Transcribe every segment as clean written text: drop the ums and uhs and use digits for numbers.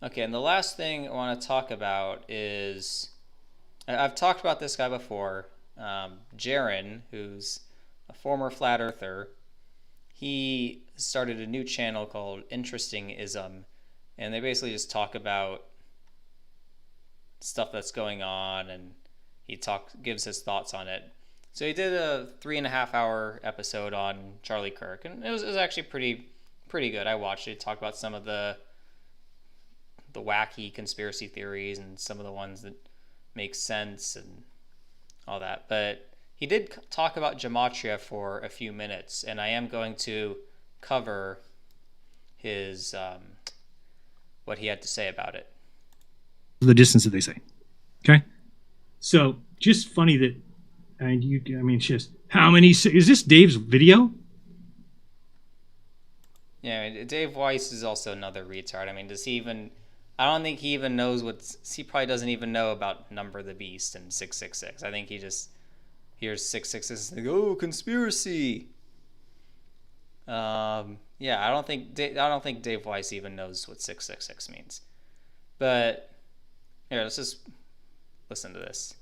Okay, and the last thing I want to talk about is I've talked about this guy before, Jaron, who's a former flat earther. He started a new channel called Interestingism, and they basically just talk about stuff that's going on, and gives his thoughts on it. So he did a 3.5 hour episode on Charlie Kirk, and it was actually pretty good. I watched it. He talked about some of the wacky conspiracy theories and some of the ones that make sense and all that. But he did talk about gematria for a few minutes, and I am going to cover his what he had to say about it. The distance that they say. Okay? So, just funny that, it's just, how many, is this Dave's video? Yeah, Dave Weiss is also another retard. I mean, I don't think he even knows he probably doesn't even know about Number of the Beast and 666. I think he just hears 666 and oh, conspiracy. Yeah, I don't think Dave Weiss even knows what 666 means. But here, let's just listen to this.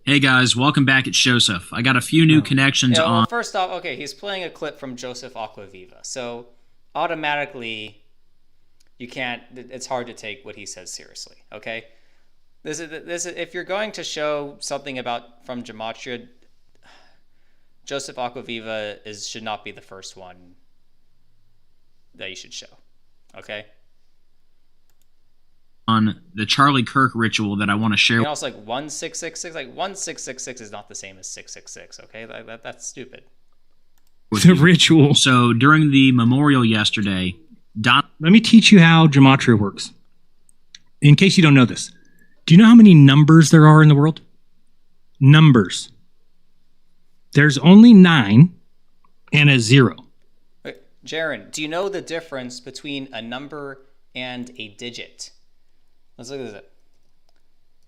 Hey guys, welcome back at Joseph. I got a few new connections on. Well, first off, okay, he's playing a clip from Joseph Aquaviva, so automatically you can't. It's hard to take what he says seriously. Okay, this is if you're going to show something from gematria, Joseph Aquaviva should not be the first one that you should show. Okay. On the Charlie Kirk ritual that I want to share. And also, 1666, 1666 is not the same as 666. Okay, that's stupid. The ritual. So during the memorial yesterday, let me teach you how gematria works. In case you don't know this, do you know how many numbers there are in the world? Numbers. There's only 9 and a 0. Wait, Jaron, do you know the difference between a number and a digit? Let's look at this.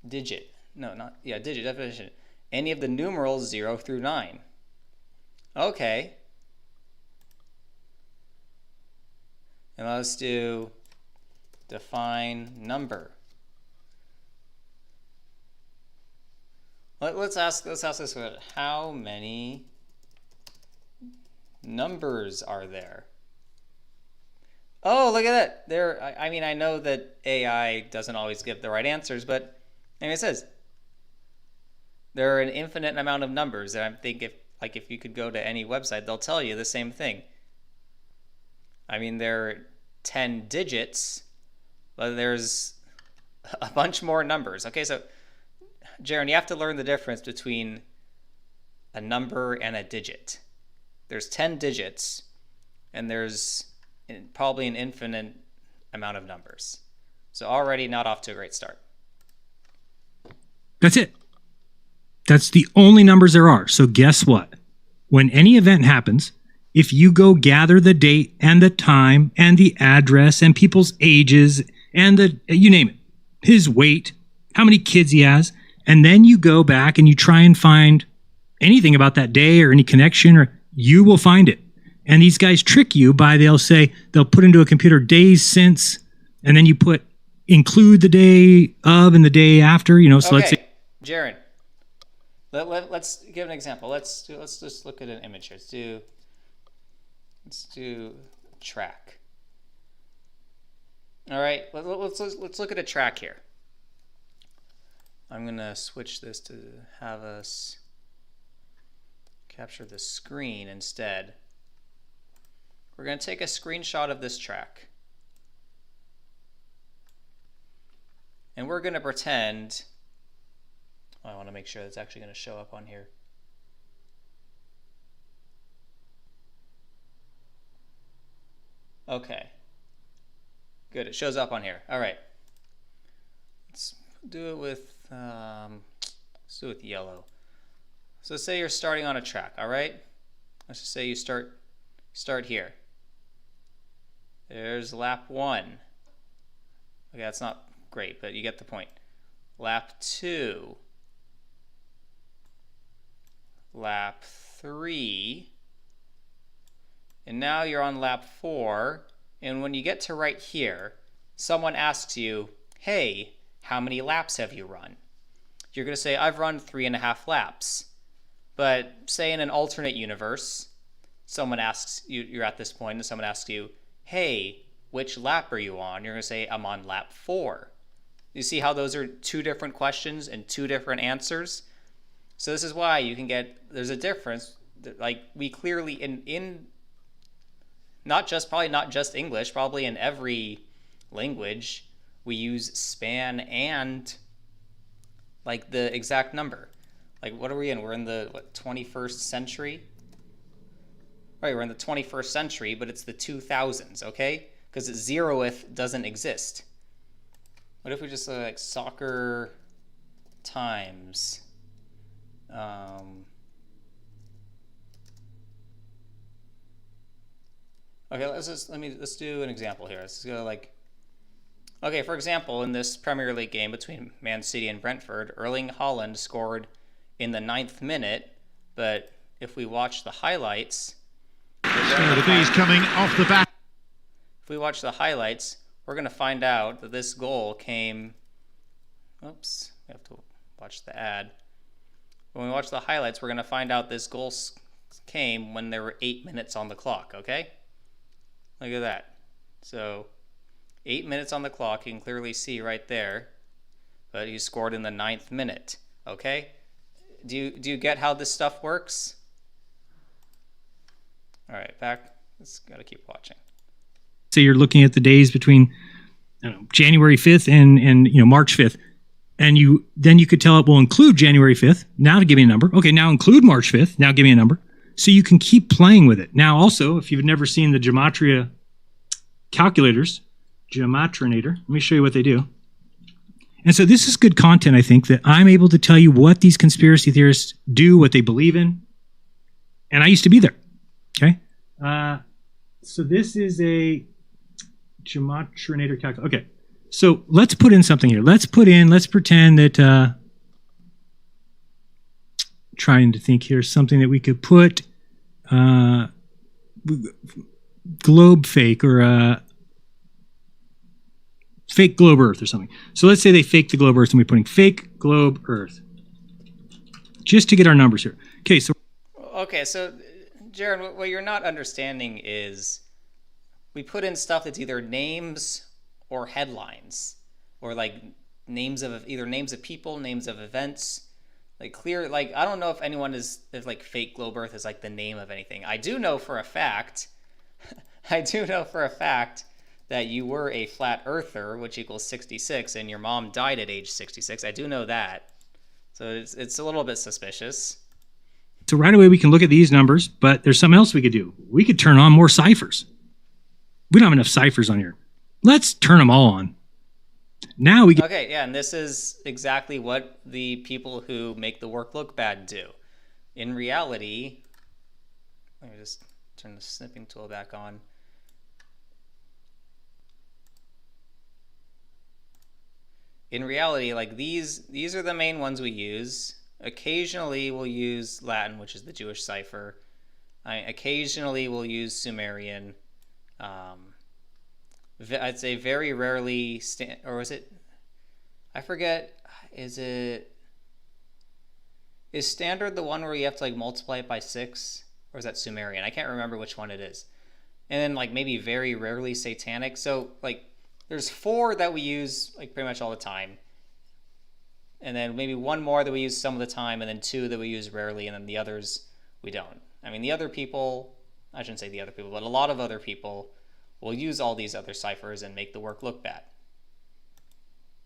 Digit. No, not... Yeah, digit definition. Any of the numerals 0 through 9. Okay. And let's do define number. Let's ask this question. How many numbers are there? Oh, look at that. I know that AI doesn't always give the right answers, but it says there are an infinite amount of numbers. And I think if you could go to any website, they'll tell you the same thing. There are 10 digits, but there's a bunch more numbers. Okay, so Jaron, you have to learn the difference between a number and a digit. There's 10 digits, and there's probably an infinite amount of numbers. So already not off to a great start. That's it. That's the only numbers there are. So guess what? When any event happens, if you go gather the date and the time and the address and people's ages and you name it, his weight, how many kids he has, and then you go back and you try and find anything about that day or any connection, you will find it. And these guys trick you they'll put into a computer days since, and then you include the day of and the day after, So okay. let's say, Jaron, let's give an example. Let's just look at an image here. Let's do track. All right, let's look at a track here. I'm gonna switch this to have us capture the screen instead. We're going to take a screenshot of this track. And we're going to pretend... I want to make sure that's actually going to show up on here. Okay. Good, it shows up on here. All right. Let's do it with... let's do it with yellow. So say you're starting on a track, all right? Let's just say you start here. There's lap 1. Okay, that's not great, but you get the point. Lap 2. Lap 3. And now you're on lap 4. And when you get to right here, someone asks you, hey, how many laps have you run? You're going to say, I've run 3.5 laps. But say in an alternate universe, someone asks you, you're at this point, and someone asks you, hey, which lap are you on? You're going to say, I'm on lap 4. You see how those are two different questions and two different answers? So this is why you can get, there's a difference. Like we clearly, in probably not just English, probably in every language, we use span and like the exact number. Like, what are we in? We're in the 21st century? Right, we're in the 21st century, but it's the 2000s, okay? Because zeroth doesn't exist. What if we just like soccer times? Okay, let's do an example here. Let's go like, okay, for example, in this Premier League game between Man City and Brentford, Erling Haaland scored in the 9th minute, but if we watch the highlights, the bees coming off the back. If we watch the highlights, we're going to find out that this goal came. Oops, we have to watch the ad. When we watch the highlights, we're going to find out this goal came when there were 8 minutes on the clock. Okay, look at that. So 8 minutes on the clock. You can clearly see right there, but he scored in the 9th minute. Okay. Do you get how this stuff works? All right, back. Let's gotta keep watching. So you're looking at the days between January 5th and March 5th, and you could tell it will include January 5th. Now to give me a number. Okay, now include March 5th. Now give me a number. So you can keep playing with it. Now also, if you've never seen the Gematria calculators, Gematrinator, let me show you what they do. And so this is good content, I think, that I'm able to tell you what these conspiracy theorists do, what they believe in. And I used to be there. Okay. So this is a Gematrinator calculator. Okay. So let's put in something here. Let's pretend that, trying to think here, something that we could put, globe fake or, fake globe Earth or something. So let's say they fake the globe Earth and we're putting fake globe Earth just to get our numbers here. Okay, so Jaron, what you're not understanding is we put in stuff that's either names or headlines or like names of people, names of events. Like I don't know if anyone if like fake globe Earth is like the name of anything. I do know for a fact that you were a flat earther, which equals 66, and your mom died at age 66. I do know that. So it's a little bit suspicious. So right away we can look at these numbers, but there's something else we could do. We could turn on more ciphers. We don't have enough ciphers on here. Let's turn them all on. Now we get... Okay, yeah, and this is exactly what the people who make the work look bad do. In reality, let me just turn the snipping tool back on. In reality, like these are the main ones we use. Occasionally we'll use Latin, which is the Jewish cipher. Occasionally we'll use Sumerian. I'd say very rarely, or is it? I forget. Is standard the one where you have to like multiply it by 6, or is that Sumerian? I can't remember which one it is. And then like maybe very rarely satanic. So like there's 4 that we use like pretty much all the time. And then maybe 1 more that we use some of the time, and then 2 that we use rarely, and then the others we don't. I mean, the other people, I shouldn't say the other people, but a lot of other people will use all these other ciphers and make the work look bad.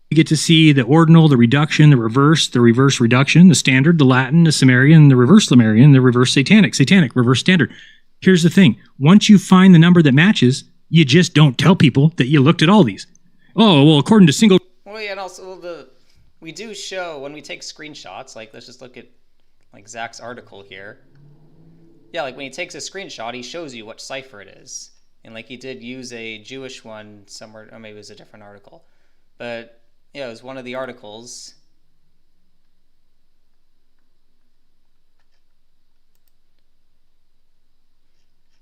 You get to see the ordinal, the reduction, the reverse reduction, the standard, the Latin, the Sumerian, the reverse Lemurian, the reverse satanic, reverse standard. Here's the thing. Once you find the number that matches, you just don't tell people that you looked at all these. Oh, well, according to single... Well, yeah, and also we do show, when we take screenshots, like let's just look at like Zach's article here. Yeah, like when he takes a screenshot, he shows you what cipher it is. And like he did use a Jewish one somewhere, or maybe it was a different article. But yeah, it was one of the articles.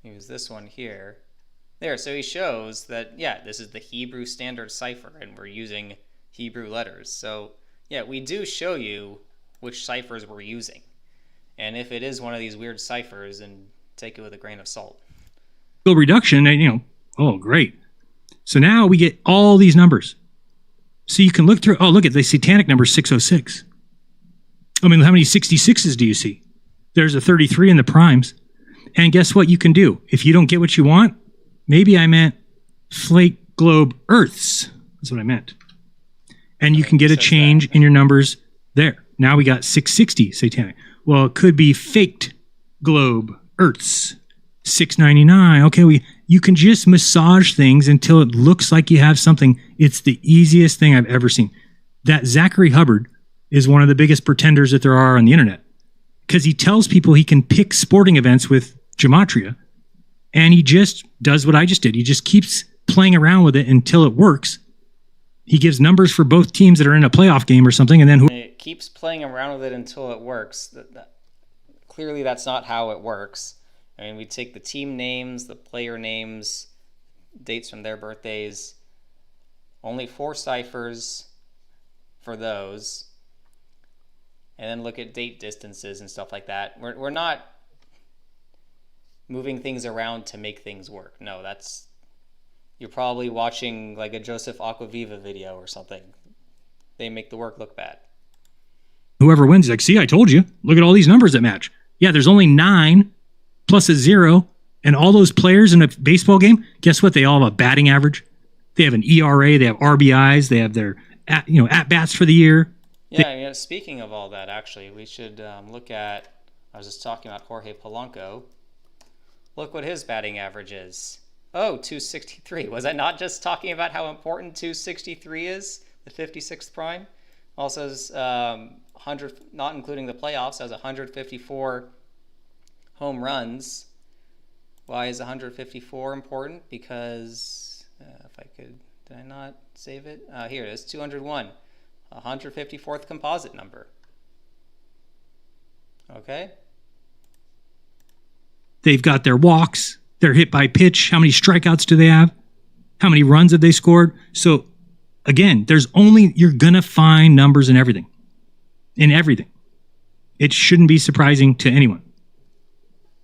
It was this one here. There, so he shows that, yeah, this is the Hebrew standard cipher, and we're using Hebrew letters. So, yeah, we do show you which ciphers we're using. And if it is one of these weird ciphers, then take it with a grain of salt. Reduction, and oh, great. So now we get all these numbers. So you can look through, look at the satanic number 606. I mean, how many 66s do you see? There's a 33 in the primes. And guess what you can do? If you don't get what you want, maybe I meant flake globe Earths. That's what I meant. And you can get a change in your numbers there. Now we got 660 satanic. Well, it could be faked globe Earths. 699. Okay, you can just massage things until it looks like you have something. It's the easiest thing I've ever seen. That Zachary Hubbard is one of the biggest pretenders that there are on the internet, because he tells people he can pick sporting events with gematria, and he just does what I just did. He just keeps playing around with it until it works. He gives numbers for both teams that are in a playoff game or something, and then it keeps playing around with it until it works. Clearly, that's not how it works. I mean, we take the team names, the player names, dates from their birthdays, only 4 ciphers for those, and then look at date distances and stuff like that. We're not moving things around to make things work. No, you're probably watching like a Joseph Aquaviva video or something. They make the work look bad. Whoever wins, like, see, I told you. Look at all these numbers that match. Yeah, there's only 9 plus a 0, and all those players in a baseball game, guess what? They all have a batting average. They have an ERA, they have RBIs, they have their at-bats for the year. Yeah, speaking of all that, actually, we should look at, I was just talking about Jorge Polanco. Look what his batting average is. Oh, 263. Was I not just talking about how important 263 is, the 56th prime? Also has 100, not including the playoffs, has 154 home runs. Why is 154 important? Because, if I could, did I not save it? Here it is, 201. 154th composite number. Okay. They've got their walks, their hit by pitch. How many strikeouts do they have? How many runs have they scored? So, again, you're going to find numbers in everything. In everything. It shouldn't be surprising to anyone.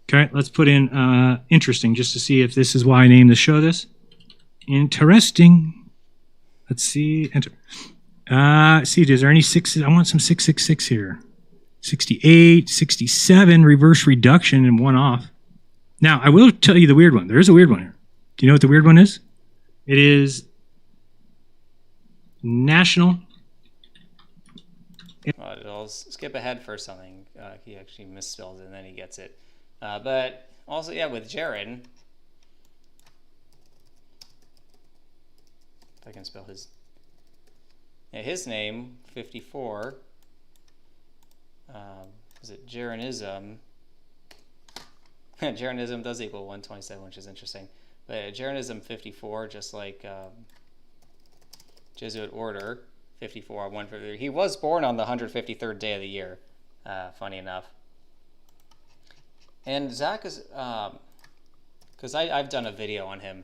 Okay, let's put in interesting just to see if this is why I named the show this. Interesting. Let's see. Enter. See, is there any 6? I want some 666 here. 68, 67, reverse reduction, and 1 off. Now, I will tell you the weird one. There is a weird one here. Do you know what the weird one is? It is national. I'll skip ahead for something. He actually misspells it, and then he gets it. But also, yeah, with Jared, if I can spell his name, 54. Is it Jeranism? Jeranism does equal 127, which is interesting. But Jeranism 54, just like Jesuit order 54, 153. He was born on the 153rd day of the year. Funny enough. And Zach is, because I've done a video on him,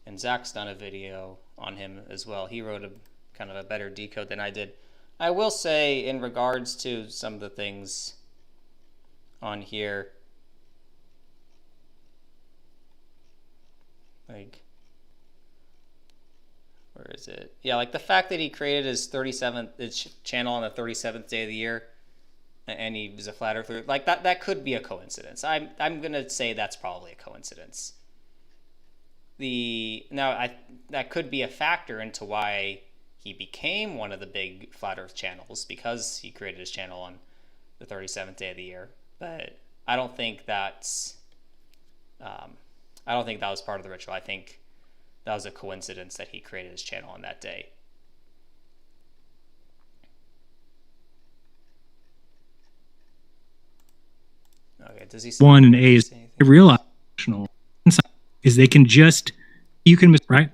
and Zach's done a video on him as well. He wrote a kind of a better decode than I did. I will say, in regards to some of the things on here, like, where is it? Yeah, like the fact that he created his channel on the 37th day of the year, and he was a flat earther, like that could be a coincidence. I'm gonna say that's probably a coincidence. That could be a factor into why he became one of the big flat earth channels, because he created his channel on the 37th day of the year. But I don't think that was part of the ritual. I think that was a coincidence that he created his channel on that day. Okay, does he say 1 and A is real national is they can just, you can, right?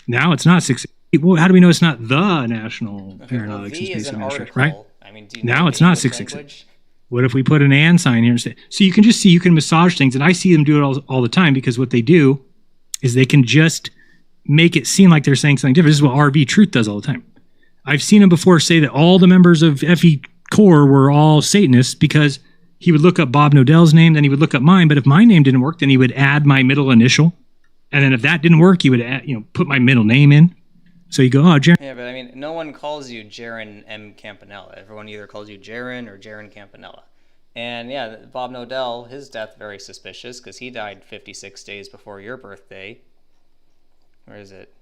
Now it's not 6. Well, how do we know it's not the National Aeronautics and Space Administration, right? I mean, now it's not 666. What if we put an and sign here instead? So you can just see, you can massage things, and I see them do it all the time, because what they do is they can just make it seem like they're saying something different. This is what RV Truth does all the time. I've seen him before say that all the members of FE Core were all Satanists because he would look up Bob Nodell's name, then he would look up mine. But if my name didn't work, then he would add my middle initial. And then if that didn't work, he would add, put my middle name in. So you go, oh, Jaron. Yeah, but I mean, no one calls you Jaron M. Campanella. Everyone either calls you Jaron or Jaron Campanella. And yeah, Bob Nodell, his death very suspicious because he died 56 days before your birthday. Where is it?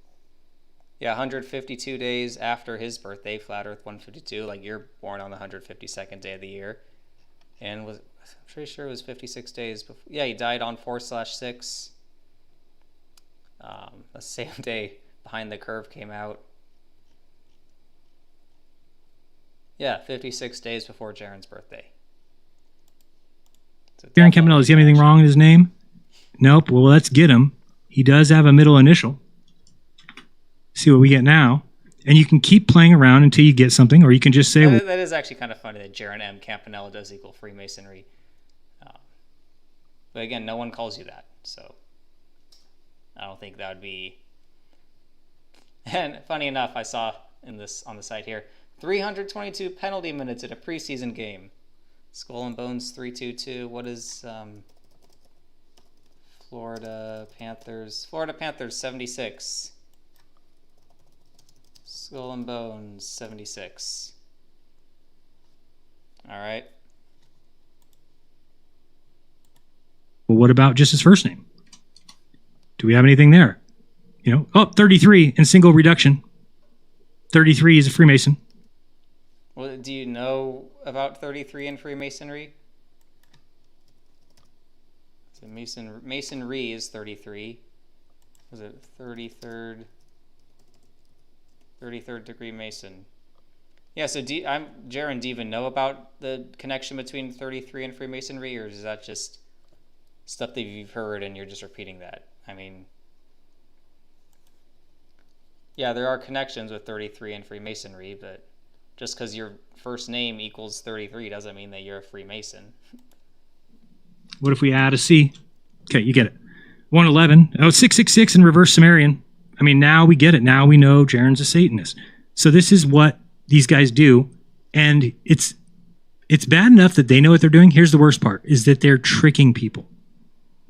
Yeah, 152 days after his birthday, Flat Earth 152. Like, you're born on the 152nd day of the year. And I'm pretty sure it was 56 days before. Yeah, he died on 4/6. The same day Behind the Curve came out. Yeah, 56 days before Jaron's birthday. So Jaron Campanella, does he have anything wrong in his name? Nope. Well, let's get him. He does have a middle initial. See what we get now. And you can keep playing around until you get something, or you can just say... That is actually kind of funny that Jaron M. Campanella does equal Freemasonry. But again, no one calls you that, so I don't think that would be... And funny enough, I saw on the site here, 322 penalty minutes at a preseason game. Skull and Bones 322. What is Florida Panthers? Florida Panthers 76. Skull and Bones 76. All right. Well, what about just his first name? Do we have anything there? 33 in single reduction. 33 is a Freemason. Well, do you know about 33 in Freemasonry? So Masonry is 33. Was it 33rd degree Mason? Yeah, so Jaron, do you even know about the connection between 33 and Freemasonry, or is that just stuff that you've heard and you're just repeating that? I mean, yeah, there are connections with 33 and Freemasonry, but just because your first name equals 33 doesn't mean that you're a Freemason. What if we add a C? Okay, you get it. 111. Oh, 666 in reverse Sumerian. I mean, now we get it. Now we know Jaron's a Satanist. So this is what these guys do. And it's bad enough that they know what they're doing. Here's the worst part, is that they're tricking people.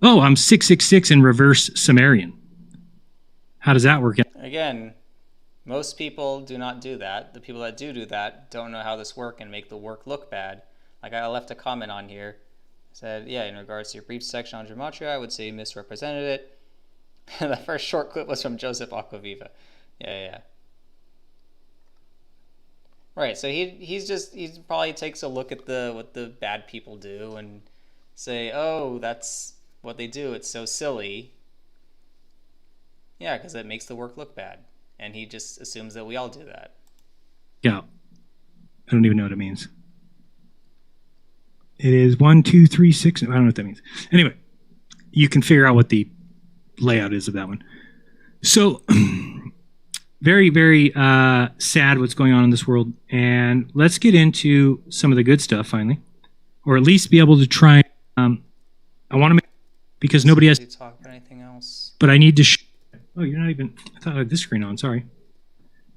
Oh, I'm 666 in reverse Sumerian. How does that work out? Again, most people do not do that. The people that do that don't know how this works and make the work look bad. Like, I left a comment on here. Said, yeah, in regards to your brief section on gematria, I would say you misrepresented it. The first short clip was from Joseph Aquaviva. Yeah. Right, so he probably takes a look at what the bad people do and say, oh, that's what they do. It's so silly. Yeah, because it makes the work look bad. And he just assumes that we all do that. Yeah. I don't even know what it means. It is 1, 2, 3, 6. I don't know what that means. Anyway, you can figure out what the layout is of that one. So, very, very sad what's going on in this world. And let's get into some of the good stuff finally. Or at least be able to try. I want to make, because nobody has. Talk about anything else? But I need to. Oh, you're not even. I thought I had this screen on. Sorry.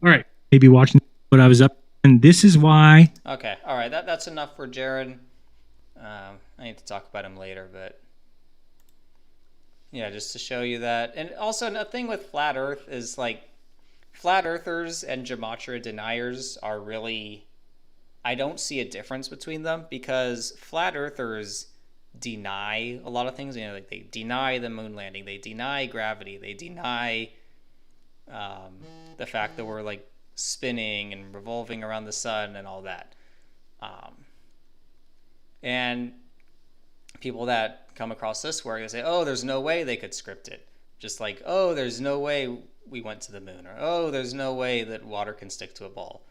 All right. Maybe watching what I was up. And this is why. Okay. All right. That's enough for Jaron. I need to talk about him later, but yeah, just to show you that. And also, a thing with Flat Earth is, like, Flat Earthers and gematria deniers are really, I don't see a difference between them, because Flat Earthers deny a lot of things. Like, they deny the moon landing, they deny gravity, they deny the fact that we're, like, spinning and revolving around the sun and all that. And people that come across this work, they say, oh, there's no way they could script it. Just like, oh, there's no way we went to the moon, or oh, there's no way that water can stick to a ball.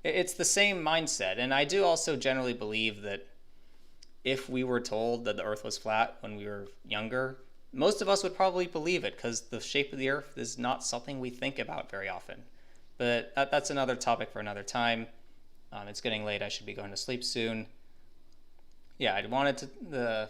It's the same mindset. And I do also generally believe that if we were told that the Earth was flat when we were younger, most of us would probably believe it, because the shape of the Earth is not something we think about very often. But that's another topic for another time. It's getting late. I should be going to sleep soon. Yeah, I wanted to